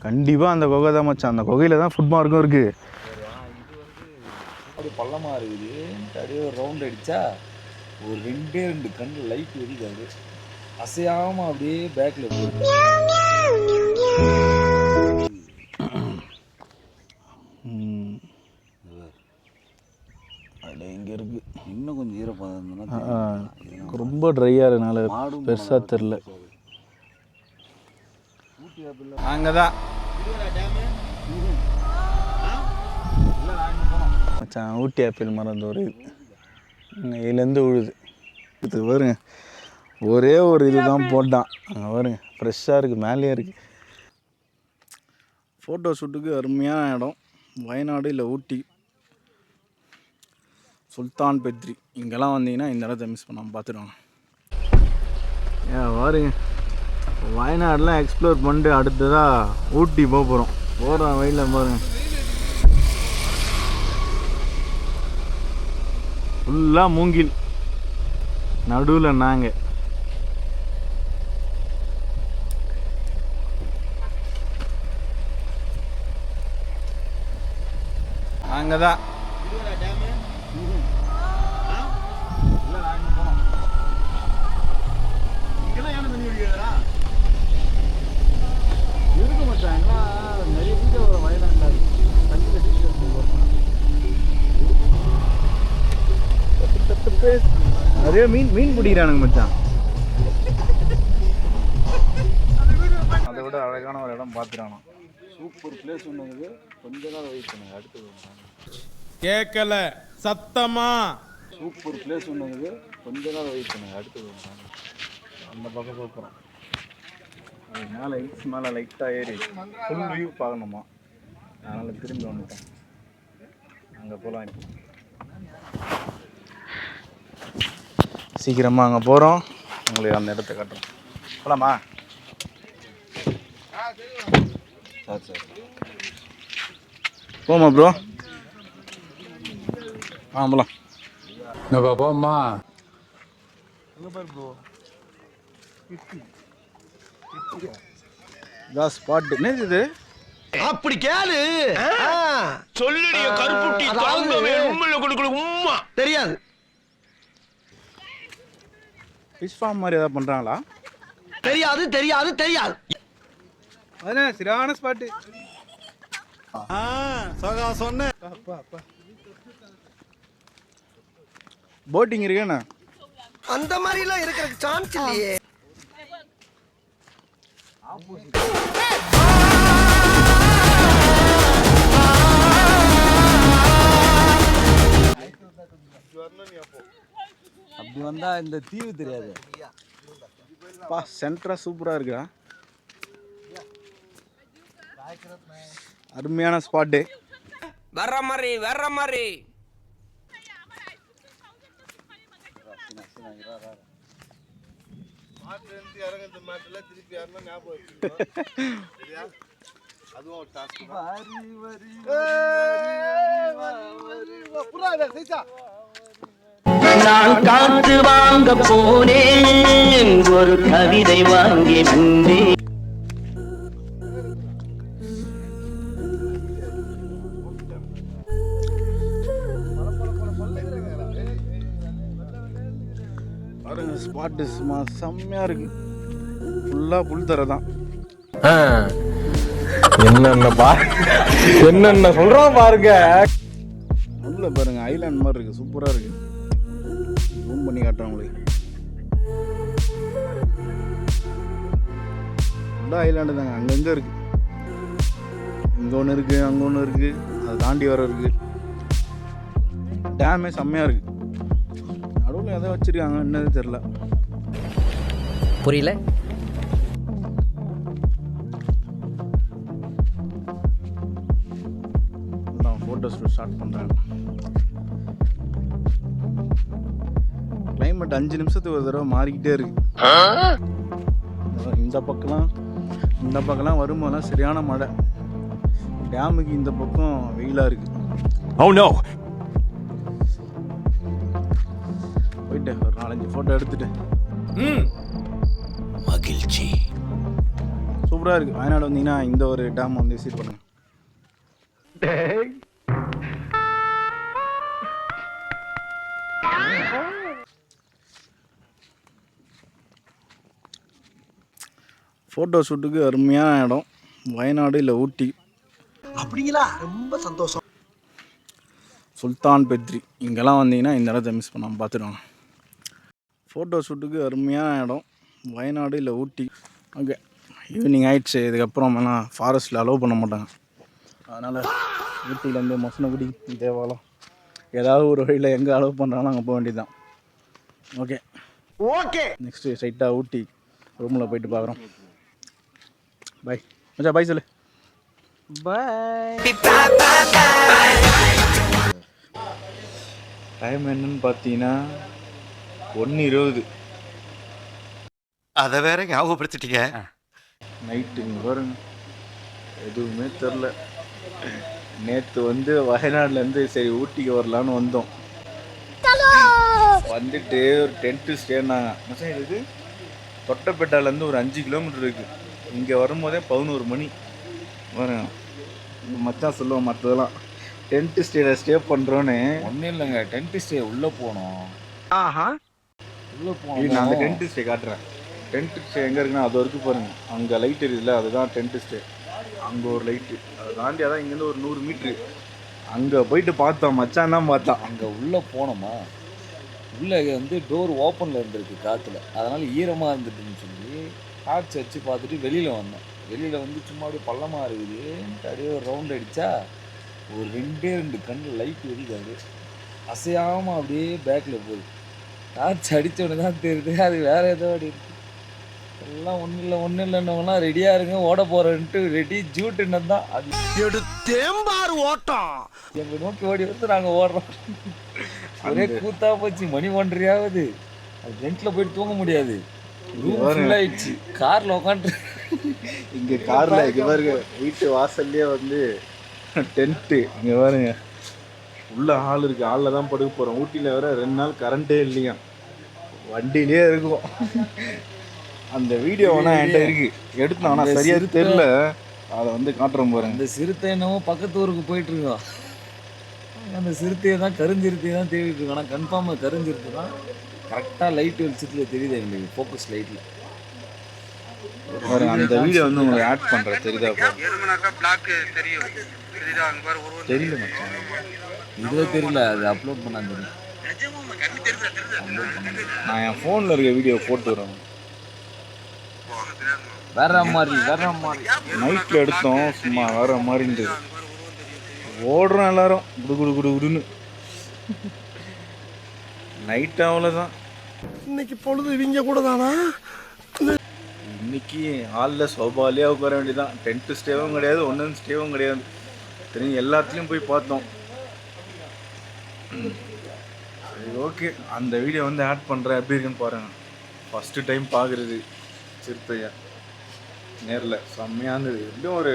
கண்டிப்பாக அந்த குகை தான் மச்சான். அந்த குகையில் தான் ஃபுட் மார்க்கும் இருக்குது. அப்படி பள்ளமாக இருக்குது. அப்படியே ஒரு ரவுண்ட் அடித்தா ஒரு 2 கண்ணு லைட் எரிக்காது. அசையாமல் அப்படியே பேக்கில் போகுது. அது இங்கே இருக்குது. இன்னும் கொஞ்சம் ஈரப்பதம் இருந்ததுன்னா ரொம்ப ட்ரையாக இருக்கனால பெருசாக தெரில. அங்கே தான் மச்சான் ஊட்டி ஆப்பிள் மரம் இந்த ஒரு இதுலேருந்து உழுது. இது பாருங்க, ஒரே ஒரு இது தான் போட்டான். அங்கே பாருங்க, ஃப்ரெஷ்ஷாக இருக்குது, மேலேயே இருக்குது. ஃபோட்டோ ஷூட்டுக்கு அருமையான இடம். வயநாடு இல்லை ஊட்டி, சுல்தான் பெத்ரி, இங்கெல்லாம் வந்தீங்கன்னா இந்த இடத்த மிஸ் பண்ணாமல் பார்த்துடுவாங்க. பாருங்க, வயநாடுலாம் எக்ஸ்ப்ளோர் பண்ணிட்டு அடுத்ததாக ஊட்டி போக போகிறோம். போகிற வழியில் பாருங்க, ஃபுல்லாக மூங்கில், நடுவில் நாங்கள். அங்கே தான் இருக்க மாட்டாங்க. நிறைய வீடியோ வர வயநாட்டில் தண்ணியில் நிறைய மீன் பிடிக்கிறானுங்க மச்சான். அதை விட அழகான ஒரு இடம் பார்த்துறானோ. சூப்பர் பிளேஸ் ஒன்று. கொஞ்ச நேரம் வெயிட் பண்ணுங்க, அடுத்தது கேட்கல சத்தமா. சூப்பர் பிளேஸ் ஒன்று. கொஞ்ச நேரம் வெயிட் பண்ணுங்க, அடுத்தது அந்த பக்கம் போகிறோம். அது மேலே ஹில்ஸ் மேலே லைட்டாக ஏறி ஃபுல் வியூ பார்க்கணுமா, அதனால் திரும்பி வந்துட்டோம். அங்கே போகலாம். இப்போ சீக்கிரமாக அங்கே போகிறோம், உங்களுக்கு அந்த இடத்த காட்டுறோம். போகலாமா? சார் போமா ப்ரோ. போகலாம். போமா எங்கே பாரு ப்ரோ, இதான் ஸ்பாட். என்ன இது? அப்படி கேளு. சொல்லுடைய கருப்புட்டி தாங்கவே உண்மையில கொடுக்கல உம்மா தெரியாது. ஃபிஷ் ஃபார்ம் மாதிரி ஏதாவது பண்ணுறாங்களா? தெரியாது தெரியாது தெரியாது. அதுனா சரியான ஸ்பாட்டு. சொன்னேன். போட்டிங் இருக்கேண்ணா. அந்த மாதிரி எல்லாம் இருக்கிறதுக்கு சான்ஸ் இல்லையே. அப்படி வந்தா இந்த தீவு தெரியாது. சென்டரா சூப்பரா இருக்கா, அருமையான ஸ்பாட்டு. வர்ற மாதிரி நான் காத்து வாங்க போனேன், ஒரு கவிதை வாங்கி வந்தேன். பாருங்க, ஸ்பாட்டு செம்மையா இருக்கு. ஃபுல்லா புல் தர தான். என்னென்ன சொல்றோம் பாருங்க. உள்ள பாருங்க, ஐலாண்ட் மாதிரி இருக்கு, சூப்பரா இருக்கு. ஜூம் பண்ணி காட்டுறேன் உங்களுக்கு. ஃபுல்லா ஐலாண்டு தாங்க, அங்கங்க இருக்கு. இங்க ஒன்று இருக்கு, அங்க ஒன்று இருக்கு, அதை தாண்டி வர இருக்கு. டேமே செம்மையா இருக்கு. நடுவில் எதை வச்சிருக்காங்க என்னது தெரியல. புரியல. ஃபோட்டோ ஸ்டார்ட் பண்ணுறாங்க. கிளைமேட் 5 நிமிஷத்துக்கு ஒரு தடவை மாறிக்கிட்டே இருக்கு. இந்த பக்கம்லாம் வரும்போதெல்லாம் சரியான மழை. டேமுக்கு இந்த பக்கம் வெயிலாக இருக்கு. போயிட்டு ஒரு 4-5 ஃபோட்டோ எடுத்துட்டு மகிழ்ச்சி. சூப்பராக இருக்குது. வயநாடு வந்தீங்கன்னா இந்த ஒரு டேம் வந்து விசிட் பண்ணுங்கள். ஃபோட்டோ ஷூட்டுக்கு அருமையான இடம் வயநாடு இல்லை ஊட்டி. அப்படிங்களா? ரொம்ப சந்தோஷம். சுல்தான் பெத்ரி இங்கெல்லாம் வந்தீங்கன்னா இந்த இடத்த மிஸ் பண்ணாமல் பார்த்துடுவாங்க. ஃபோட்டோ ஷூட்டுக்கு அருமையான இடம் வயநாடு இல்லை ஊட்டி. ஓகே, ஈவினிங் ஆயிடுச்சு. இதுக்கப்புறமெல்லாம் ஃபாரஸ்ட்டில் அலோவ் பண்ண மாட்டாங்க. அதனால் ஊட்டியிலேருந்து மொசனகுடி தேவாலம் ஏதாவது ஒரு வழியில் எங்கே அலோவ் பண்ணுறாங்களோ அங்கே போக வேண்டியது தான். ஓகே ஓகே, நெக்ஸ்ட்டு ஸ்ட்ரைட்டாக ஊட்டி ரூமில் போயிட்டு பார்க்குறோம். பாய் மச்சா, பாய் சொல்லு. பாய். டைம் என்னன்னு பார்த்தீங்கன்னா 1:20. அதை வேற ஞாபகப்படுத்திட்டீங்க. நைட்டு இங்கே பாருங்க, எதுவுமே தெரில. நேற்று வந்து வயநாடுலேருந்து சரி ஊட்டிக்கு வரலான்னு வந்தோம். வந்துட்டு ஒரு டென்ட்டு ஸ்டேனாங்க. மச்சான் இது தொட்டப்பேட்டாலேருந்து ஒரு 5 கிலோமீட்டர் இருக்குது. இங்கே வரும்போதே 11 மணி பாருங்க. மச்சான் சொல்லுவோம் மற்றதெல்லாம் டென்ட்டு ஸ்டே பண்ணுறோன்னு. ஒன்றும் இல்லைங்க, டென்ட் ஸ்டே உள்ளே போனோம். ஆஹா, உள்ளே நான் அந்த போனோம். டென்ட்டு ஸ்டே காட்டுறேன். டென்ட்டு ஸ்டே எங்கே இருக்குன்னா அது வரைக்கும் பாருங்கள். அங்கே லைட் இருக்குதுல்ல, அதுதான் டென்ட்டு ஸ்டே. அங்கே ஒரு லைட்டு, அதை தாண்டி அதான் இங்கேருந்து ஒரு 100 மீட்ரு. அங்கே போயிட்டு பார்த்தோம், மச்சான் தான் பார்த்தான். அங்கே உள்ளே போனோமா, உள்ளே வந்து டோர் ஓப்பனில் இருந்திருக்கு காற்றுல, அதனால் ஈரமாக இருந்துட்டுன்னு சொல்லி டார்ச் வச்சு பார்த்துட்டு வெளியில் வந்தோம். வெளியில் வந்து சும்மா அப்படியே பள்ளமாக இருக்குது, அப்படியே ஒரு ரவுண்ட் அடித்தா ஒரு 2 கண்ணு லைட் எரிக்காது, அசையாமல் அப்படியே பேக்கில் போகுது. டார்ச் அடித்தோடனே தான் தெரியுது அது வேறு ஏதோ அப்படி இருக்குது. எல்லாம் ஒன்றும் இல்லைன்னவங்கன்னா ரெடியாக இருங்க ஓட போகிறேன்ட்டு ரெடி ஜூட்டுன்னு தான் அது எடுத்தேம்பாரு ஓட்டம். எங்கள் நோக்கி ஓடி வந்து நாங்கள் ஓடுறோம். ஒரே கூத்தா போச்சு. மணி 1:30 அது ரெண்டில் போயிட்டு தூங்க முடியாது. ரூம் ஃபுல் ஆயிடுச்சு. காரில் உட்காந்து இங்கே காரில் இங்கே பாருங்க, வீட்டு வாசல்லையே வந்து டென்ட்டு. இங்கே பாருங்க, உள்ள ஹால் இருக்குது. ஹாலில் தான் படுக்க போகிறோம். ஊட்டியில் வேறு 2 நாள் கரண்ட்டே இல்லையா, வண்டியிலே இருக்கும். அந்த வீடியோ வேணா என்கிட்ட இருக்குது, எடுத்தோம். ஆனால் சரியாக தெரியல, அதை வந்து காட்டுறோம் பாருங்க. அந்த சிறுத்தை என்னவோ பக்கத்து ஊருக்கு போயிட்டுருக்கோம். அந்த சிறுத்தையை தான் கருஞ்சிருத்தையை தான் தேடிட்டு இருக்கோம். ஆனால் கன்ஃபார்மாக கருஞ்சிருத்து தான் கரெக்டாக லைட் வெளிச்சத்தில் தெரியுது எங்களுக்கு, ஃபோக்கஸ் லைட்டில். அந்த வீடியோ வந்து உங்களுக்கு ஆட் பண்ணுறேன், தெரியுதா? தெரியல மச்சான், இதில் தெரியல, அது அப்லோட் பண்ண தெரியும். நான் என் ஃபோனில் இருக்க வீடியோ போட்டு வரேன். வேற மாதிரி நைட்டில் எடுத்தோம், சும்மா வேற மாதிரி இருந்தது. ஓடுறோம் எல்லாரும் குடுன்னு. நைட்டு அவ்வளோதான். இன்னைக்கு பொழுது இவங்க கூட தானா? இன்னைக்கு ஹாலில் சோபாலியாக உட்கார வேண்டியதான். டென்ட்டு ஸ்டேவும் கிடையாது, ஒன்றும் ஸ்டேவும் கிடையாது. தெரியும், எல்லாத்துலேயும் போய் பார்த்தோம். சரி ஓகே, அந்த வீடியோ வந்து ஆட் பண்ணுறேன், எப்படி இருக்குன்னு பாருங்கள். ஃபஸ்ட்டு டைம் பார்க்குறது சிறுத்தையா நேரில் செம்மையாக இருந்தது. எப்படியும் ஒரு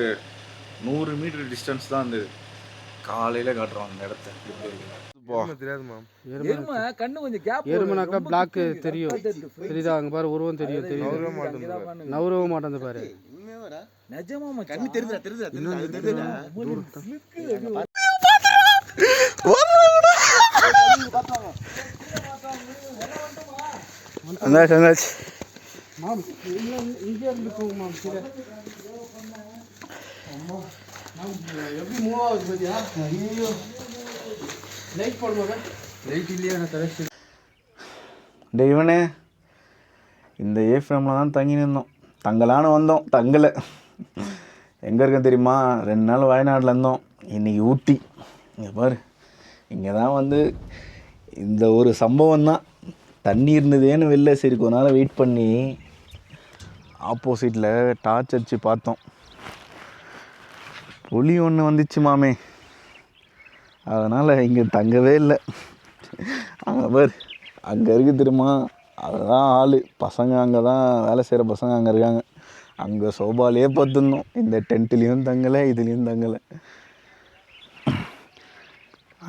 100 மீட்டர் டிஸ்டன்ஸ் தான் இருந்தது. காலையில் காட்டுறோம் அந்த இடத்த. கண்ணு கொஞ்சம் கேப். எருமனாக்கா பிளாக் தெரியும், தெரியுதா? அங்க பாரு, உருவம் தெரியும். நவரவே மாட்டேன் பாரு. நிஜமா கண்ணு தெரியுதா? வந்தாச்சு. இங்கே இருந்து போகும் மாம். எப்படி மூவ் ஆகுது பாத்தியா? ஐயோ, லைட் போடுங்க. லைட் இல்லையா? கரெக்ட். இவனே இந்த ஏஃப்எம்மில் தான் தங்கி நின்றோம். தங்கலான்னு வந்தோம், தங்கலை. எங்கே இருக்கேன் தெரியுமா? 2 நாள் வயநாட்டில் இருந்தோம், இன்றைக்கி ஊட்டி. இங்கே பாரு, இங்கே தான் வந்து இந்த ஒரு சம்பவம் தான். தண்ணி இருந்ததேன்னு வெளில சரி கொஞ்ச நாள் வெயிட் பண்ணி ஆப்போசிட்டில் டார்ச் அடித்து பார்த்தோம். புலி ஒன்று வந்துச்சு மாமே, அதனால் இங்கே தங்கவே இல்லை. அங்கே பாரு, அங்கே இருக்குது தெரியுமா, அதுதான் ஆள். பசங்க அங்கே தான் வேலை செய்கிற பசங்க அங்கே இருக்காங்க. அங்கே சோபாலேயே பார்த்துருந்தோம். இந்த டென்ட்லேயும் தங்கலை, இதுலேயும் தங்கலை.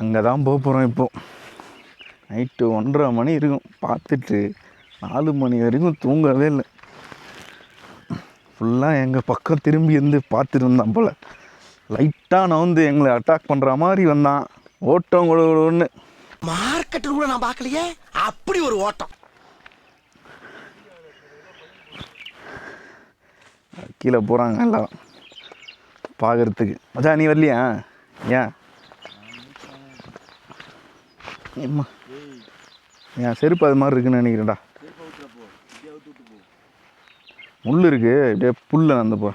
அங்கே தான் போக போகிறோம் இப்போது. நைட்டு 1:30 மணி இருக்கும். பார்த்துட்டு 4 மணி வரைக்கும் தூங்கவே இல்லை. ஃபுல்லாக எங்கள் பக்கம் திரும்பி இருந்து பார்த்துட்டு இருந்தான் போல். லைட்டாக நான் வந்து எங்களை அட்டாக் பண்ணுற மாதிரி வந்தான். ஓட்டம் ஒன்று மார்க்கெட்டில் கூட நான் பார்க்கலையே, அப்படி ஒரு ஓட்டம். கீழே போகிறாங்க எல்லாம் பார்க்குறதுக்கு. மச்சான் நீ வரலையா? ஏன் அம்மா ஏன் செருப்பு அது மாதிரி இருக்குன்னு நினைக்கிறேன்டா. முள் இருக்கு அப்படியே புல்ல வந்தப்போ.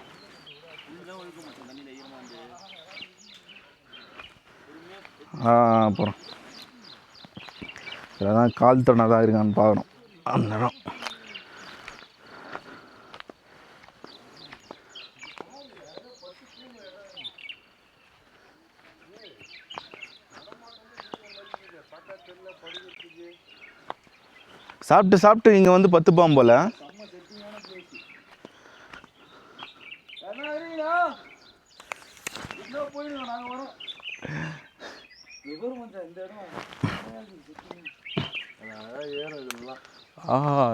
அப்புறம் இதில் தான் கால் தடனாக இருக்கான்னு பார்க்கணும். அந்த இடம் சாப்பிட்டு இங்கே வந்து பத்துப்பான் போல்.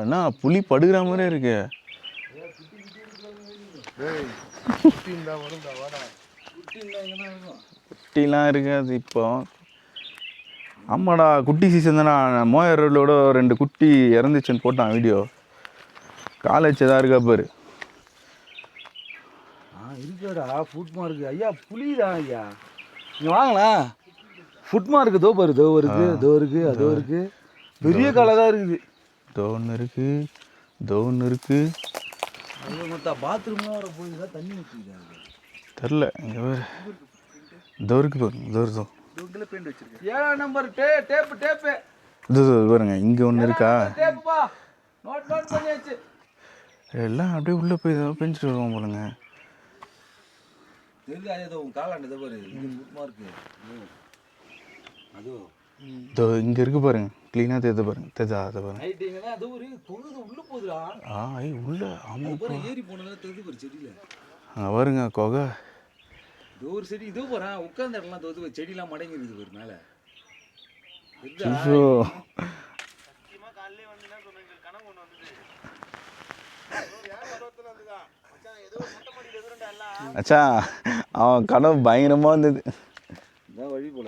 என்ன புலி படுகிற மாதிரியே இருக்கு. குட்டிலாம் இருக்காது இப்போ. ஆமாடா குட்டி சீசன் தானே. மோயர் ரோடோட 2 குட்டி இறந்துச்சுன்னு போட்டான் வீடியோ. காலேஜ் எதாவது இருக்கா பாரு. இருக்காடா ஃபுட் மார்க்கு. ஐயா புலிதான் ஐயா. இங்கே வாங்களா ஃபுட் மார்க்கு. தோ பாரு, தோ இருக்குது, தோ இருக்குது, அதோ இருக்குது. பெரிய காலை தான் இருக்குது. தோன்னு இருக்கு, தோன்னு இருக்கு. அது மொத்தம் பாத்ரூம்லாம் வர போய் தான் தண்ணி ஊற்றிக்கிறாங்க. தெரில இங்கே வேறு தோ இருக்கு பாருங்க. தோ பெயிண்ட் வச்சிருக்கேன். 7 நம்பர் டேப்பு இது பாருங்க. இங்கே ஒன்று இருக்கா? டேப்புப்பா நோட் பண்ணியாச்சு. எல்லாம் அப்படியே உள்ளே போய் ஏதோ பெஞ்சிட்டு வருவோம் போலுங்க. தெரியுது அதே உன் காலாண்டு தான் பாரு. இங்கே ஃபுட் மார்க்கு அதுவும் இதோ இங்கே இருக்கு பாருங்க. க்ளீனாக தேர்த்து பாருங்க. தேர்தா அதை பாருங்க. நைட்டுங்கன்னா அது ஒரு கொழுது உள்ளே போகுதுடா. உள்ள ஆமாம் பாரு ஏறி போனதான் தெரிஞ்சு பாரு செடியில். வருங்க கொகை. இது ஒரு செடி இதோ போகிறேன் உட்காந்த இடம்லாம் தோது செடியெலாம் மடங்கி இருக்குது பாரு மேலே. அச்சா அவன் கனவு பயங்கரமாக இருந்தது. வழி போல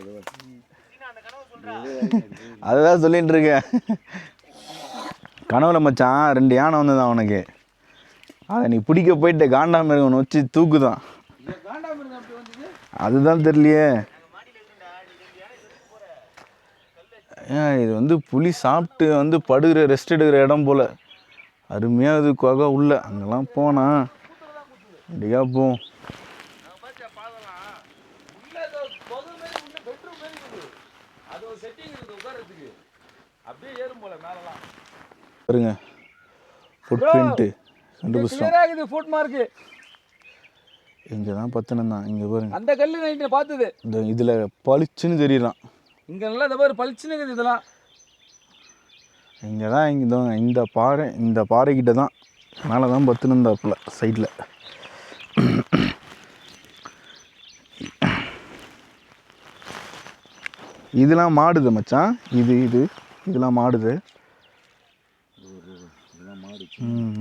அதுதான் சொல்லிட்டு இருக்கேன். கனவுல மச்சான் 2 யானை வந்ததான் அவனுக்கு. அதை நீ பிடிக்க போயிட்டு காண்டாமிருகம் வச்சு தூக்குதான். அதுதான் தெரியலையே. இது வந்து புலி சாப்பிட்டு வந்து படுகிற ரெஸ்ட் எடுக்கிற இடம் போல். அருமையாக இது கொகை உள்ள. அங்கெல்லாம் போனால் அப்படியா போவோம். பாருங்க ஃபுட் பிரிண்ட்டு கண்டுபிடிச்சிட்டோம். ஃபுட் மார்க்கு இங்கே தான் பத்துனந்தான். இங்கே பாருங்க அந்த கல் நைட்டு பார்த்தது. இந்த இதில் பளிச்சுன்னு தெரியலாம். இங்கே நல்லா இந்த பாரு பளிச்சுன்னு இருக்குது இதெல்லாம். இங்கே தான் இந்த பாறைக்கிட்ட தான் மேலே தான் பத்துனுந்தாப்புல சைடில். இதெல்லாம் மாடுது மச்சான். இதெல்லாம் மாடுது.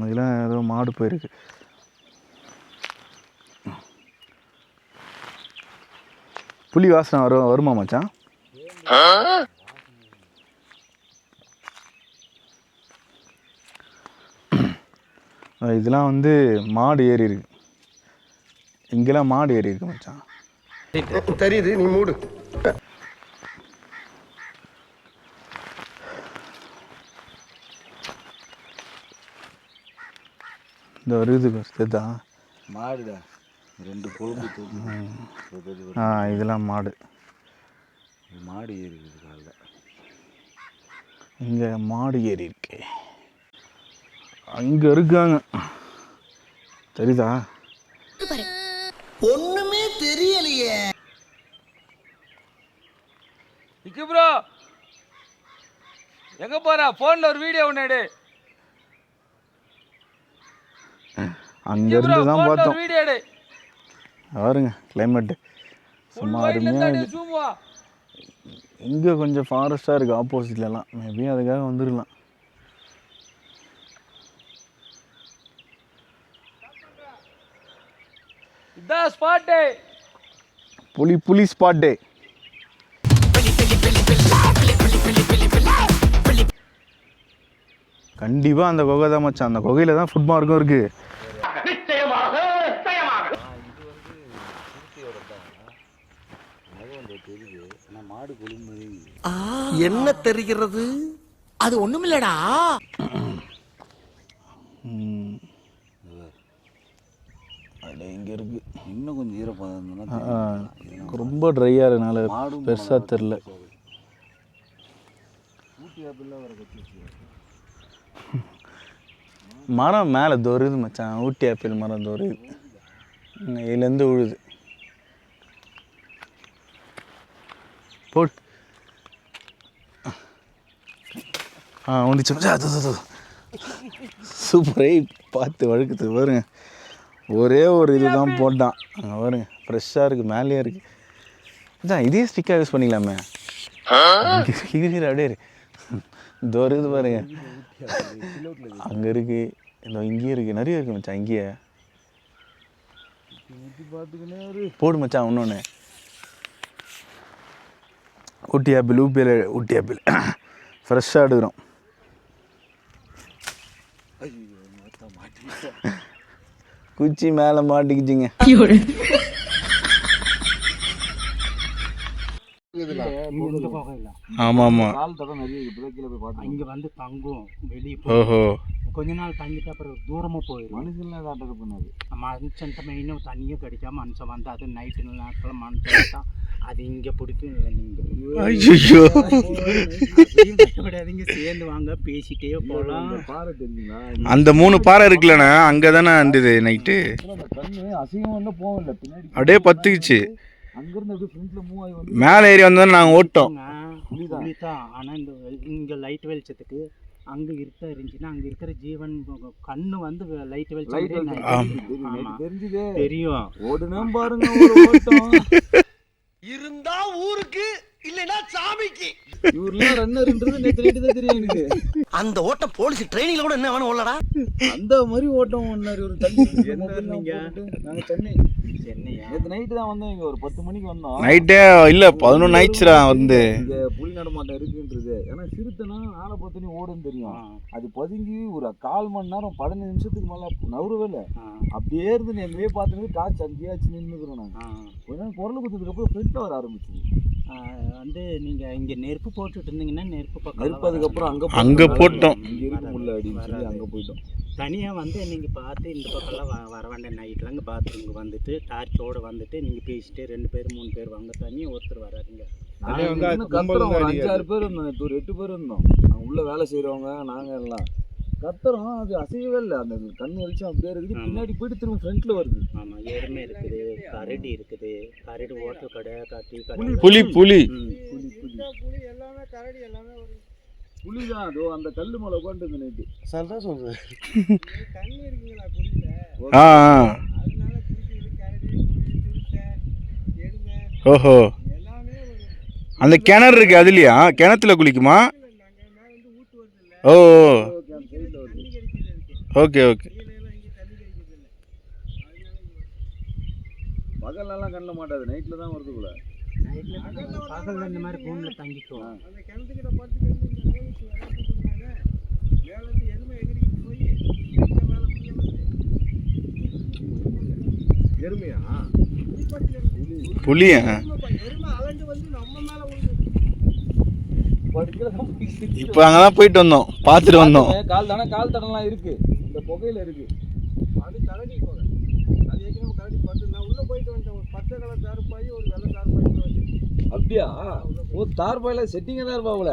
இதெல்லாம் ஏதோ மாடு போயிருக்கு. புலி வாசனை வருமா மச்சான்? இதெல்லாம் வந்து மாடு ஏறி இருக்கு. இங்கெல்லாம் மாடு ஏறி இருக்கு மச்சான். தெரியுது, நீ மூடு. இந்த வருது தெரியுதா? மாடுடா 2 கொழும்பு. இதெல்லாம் மாடு. மாடு ஏறி இருக்குது காலைல. இங்கே மாடு ஏறி இருக்கு. அங்கே இருக்காங்க தெரியுதா? ஒண்ணுமே தெரியலையே. இக்கு ப்ரோ எங்க போற? போன்ல ஒரு வீடியோ ஒன்னு எடு. அங்க இருந்து தான் பார்த்தோம். வீடியோ எடு. பாருங்க கிளைமேட் சும்மா அருமையாக இருக்குது. இங்கே கொஞ்சம் ஃபாரஸ்ட்டாக இருக்குது ஆப்போசிட்லலாம். மேபி அதுக்காக வந்துடலாம். ஸ்பாட்டு. புலி ஸ்பாட்டு. கண்டிப்பாக அந்த குகை தான் மச்சான். அந்த குகையில் தான் ஃபுட் மார்க்கும் இருக்குது. என்ன தெரிகிறது? அது ஒண்ணுமில்லடா. அது இங்கே இருக்குது. இன்னும் கொஞ்சம் ஈரப்பதம் ரொம்ப ட்ரையாக இருக்கனால பெருசாக தெரில. மரம் மேலே தோறுது மச்சான். ஊட்டி ஆப்பிள் மரம் தோறுது. இதுலேருந்து உழுது. போட். வந்துச்சு மச்சான். சூப்பரே. பார்த்து வழுக்குது பாருங்க. ஒரே ஒரு இதுதான் போட்டான். அங்கே பாருங்க ஃப்ரெஷ்ஷாக இருக்குது. மேலேயே இருக்குது. மச்சான் இதே ஸ்டிக்காக யூஸ் பண்ணிக்கலாமே. இது அப்படியே தோறுது பாருங்க. அங்கே இருக்குது. இதோ இங்கேயும் இருக்குது. நிறைய இருக்குது மச்சான். இங்கேயே போடு மச்சான். இன்னொன்று ஊட்டி ஆப்பிள். ஊட்டி ஆப்பிள் ஃப்ரெஷ்ஷாக எடுக்கிறோம். குச்சி மேலே மாட்டிக்கிச்சிங்க. ஆமாம் ஆமாம். இங்கே வந்து தங்கும் வெளியே. ஓஹோ. கொஞ்ச நாள் தங்கிட்டு அப்புறம் தூரமாக போயிடும். மனுஷன்லாம் காட்டுறது பண்ணாது. மனுஷன்ட்ட மெயினாக தண்ணியும் கிடைக்காம மனுஷன் வந்து அது நைட்டு நேரத்தில் மனுஷன் தான் அது இங்கே பிடிக்கும். ஐயோ கிடையாதுங்க. சேர்ந்து வாங்க பேசிட்டே போகலாம். பாறை தெரியுங்களா? அந்த 3 பாறை இருக்குல்லண்ணா. அங்கே தானே இருந்தது நைட்டு. கண்ணு அசிங்கம் வந்து போகல. பின்னாடி அப்படியே பத்துக்குச்சு. அங்கிருந்து அப்படியே ஃப்ரண்ட்ல மூவ் ஆகி வந்து மேலே ஏறி வந்தோம் நாங்கள் ஓட்டோம். புலிதான். ஆனால் இந்த இங்கே லைட் வெளிச்சத்துக்கு அங்கே இருட்டா இருந்துச்சுன்னா அங்கே இருக்கிற ஜீவன் கண்ணு வந்து லைட் வெளிச்சம் தெரிஞ்சுதே. தெரியும். ஓடுனா பாருங்க ஒரு ஓட்டம். இருந்தா ஊருக்கு இல்லைன்னா சாமிக்கு. இவர்லாம் ரன்னர்ன்றது நேற்று நைட்டு தான் தெரியும் எனக்கு. அந்த ஓட்டம் போலீஸ் ட்ரைனிங்ல கூட என்ன வேணும் ஓடலடா. அந்த மாதிரி ஓட்டம் ஒன்னாரு ஒரு தண்ணி. நீங்க நாங்கள் சென்னை நேற்று நைட்டு தான் வந்தோம். இங்கே ஒரு 10 மணிக்கு வந்தோம். நைட்டே இல்லை 11 ஆயிடுச்சுடா வந்து. இங்கே புலி நடமாட்டம் இருக்குன்றது. ஏன்னா சிறுத்தைனா ஆளை பார்த்தோன்னே ஓடுன்னு தெரியும். அது பதுங்கி ஒரு 1/4 மணி நேரம் 15 நிமிஷத்துக்கு மேலே நவரவே இல்லை. அப்படியே இருந்து எங்கேயே பார்த்துட்டு டார்ச் அங்கேயாச்சு நின்றுக்கிறோம். நாங்கள் கொஞ்ச நேரம் குரல் கொடுத்ததுக்கப்புறம் ஃப்ரெண்ட்டில் வர ஆரம்பிச்சிது. வந்து நீங்கள் இங்கே நெருப்பு போட்டுட்டு இருந்தீங்கன்னா நெருப்பு பக்கம் அதுக்கப்புறம் அங்கே போட்டோம். இங்கே இருக்க முடியல அப்படின்னு சொல்லி அங்கே போயிட்டோம். தனியாக வந்து நீங்கள் பார்த்து இந்த பக்கம்லாம் வர வேண்டிய நைட்டில் அங்கே பாத்ரூமுக்கு வந்துட்டு டார்ச்சோடு வந்துட்டு நீங்கள் பேசிட்டு 2 பேர் 3 பேர் வாங்க. தனியாக ஒருத்தர் வராதுங்க. கத்துறோம். ஒரு 5-6 பேர் இருந்தோம். இப்போ ஒரு 8 பேர் இருந்தோம். நாங்கள் உள்ளே வேலை செய்கிறவங்க நாங்கள் எல்லாம் கத்துறோம். அது அசையவே இல்லை. அந்த கண்ணு வெளிச்சம் அப்படியே இருக்குது. பின்னாடி போயிட்டு திரும்ப ஃப்ரண்ட்டில் வருது. ஆமாம். எருமை இருக்குது, கரடி இருக்குது. கரடி ஹோட்டல் கடை, டீ கடை. புலி புலி எல்லாமே கரடி எல்லாமே புலி தான். அதோ அந்த கல் மேலே உட்காந்துருங்க நைட்டு. சார் தான் சொல்கிறேன். தண்ணி இருக்குங்களா புரியல. அதனால பிடிக்குது. கரடி, எருமை, ஓஹோ. எல்லாமே அந்த கிணறு இருக்கு அதுலையா? கிணத்துல குளிக்குமா? ஓ ஓகே ஓகே. பகல்லாம் கண்ண மாட்டாது. நைட்டில் தான் வருது கூட. பகல் இந்த மாதிரி பூமியில் தங்கிக்கும். எருமையா? புலியா? இப்போ அங்கே தான் போயிட்டு வந்தோம். பார்த்துட்டு வந்தோம். கால் தடம்லாம் இருக்கு. இந்த புகையில இருக்கு. அது கரடி போக. அது ஏற்கனவே கரடி பார்த்து நான் உள்ளே போயிட்டு வந்தேன். ஒரு பச்சை கலர் தார்பாய், ஒரு வெள்ளை தார்பாய். அப்படியா? ஓ தார்பாயில செட்டிங்க தான் இருப்பாவுல.